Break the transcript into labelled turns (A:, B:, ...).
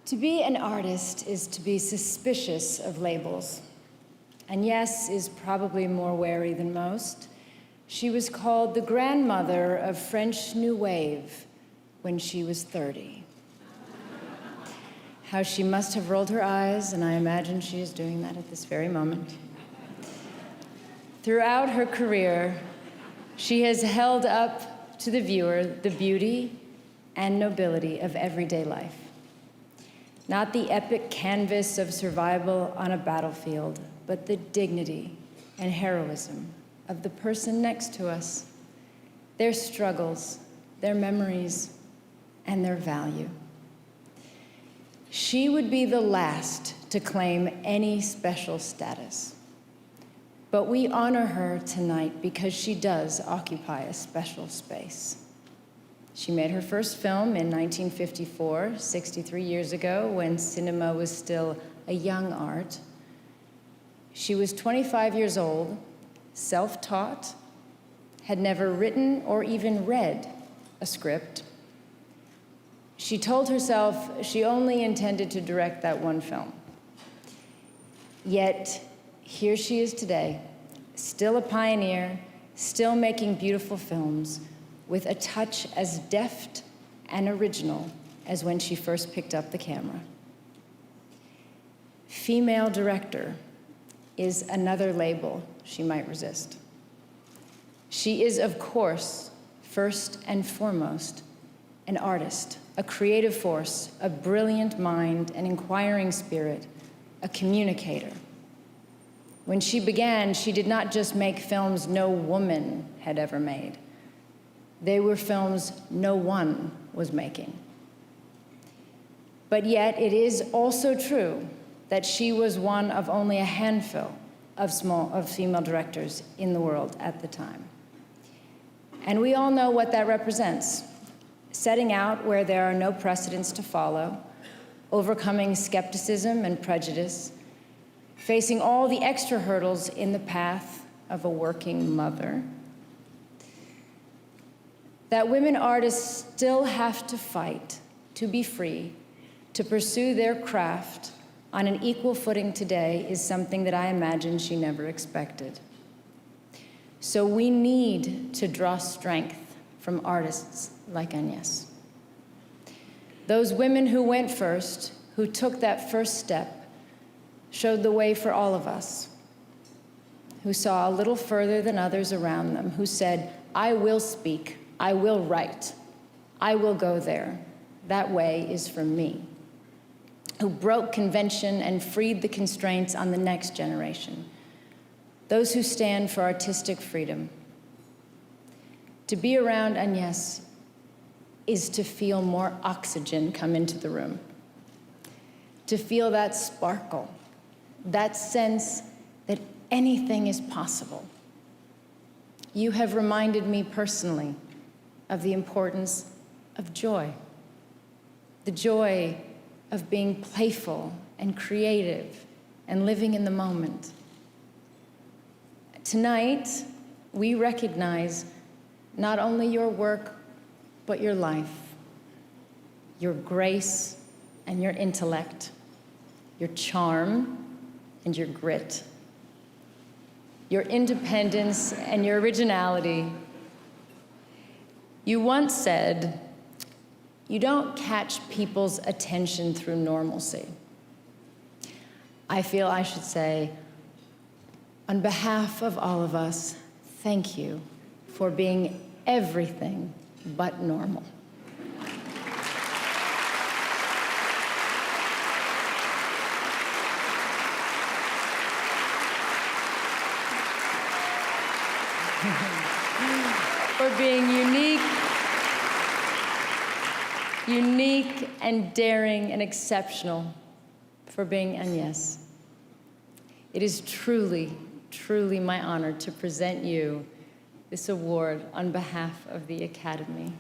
A: To be an artist is to be suspicious of labels. Agnès is probably more wary than most. She was called the grandmother of French New Wave when she was 30. How she must have rolled her eyes, and I imagine she is doing that at this very moment. Throughout her career, she has held up to the viewer the beauty and nobility of everyday life. Not the epic canvas of survival on a battlefield, but the dignity and heroism of the person next to us, their struggles, their memories, and their value. She would be the last to claim any special status. But we honor her tonight because she does occupy a special space. She made her first film in 1954, 63 years ago, when cinema was still a young art. She was 25 years old, self-taught, had never written or even read a script. She told herself she only intended to direct that one film. Yet, here she is today, still a pioneer, still making beautiful films, with a touch as deft and original as when she first picked up the camera. Female director is another label she might resist. She is, of course, first and foremost, an artist, a creative force, a brilliant mind, an inquiring spirit, a communicator. When she began, she did not just make films no woman had ever made. They were films no one was making. But yet, it is also true that she was one of only a handful of female directors in the world at the time. And we all know what that represents. Setting out where there are no precedents to follow, overcoming skepticism and prejudice, facing all the extra hurdles in the path of a working mother. That women artists still have to fight to be free, to pursue their craft on an equal footing today is something that I imagine she never expected. So we need to draw strength from artists like Agnès. Those women who went first, who took that first step, showed the way for all of us, who saw a little further than others around them, who said, I will speak, I will write, I will go there. That way is for me. Who broke convention and freed the constraints on the next generation. Those who stand for artistic freedom. To be around Agnès is to feel more oxygen come into the room. To feel that sparkle, that sense that anything is possible. You have reminded me personally of the importance of joy. The joy of being playful and creative and living in the moment. Tonight, we recognize not only your work, but your life, your grace and your intellect, your charm and your grit, your independence and your originality. You once said, you don't catch people's attention through normalcy. I feel I should say, on behalf of all of us, thank you for being everything but normal. For being unique and daring and exceptional, for being Agnès. It is truly, truly my honor to present you this award on behalf of the Academy.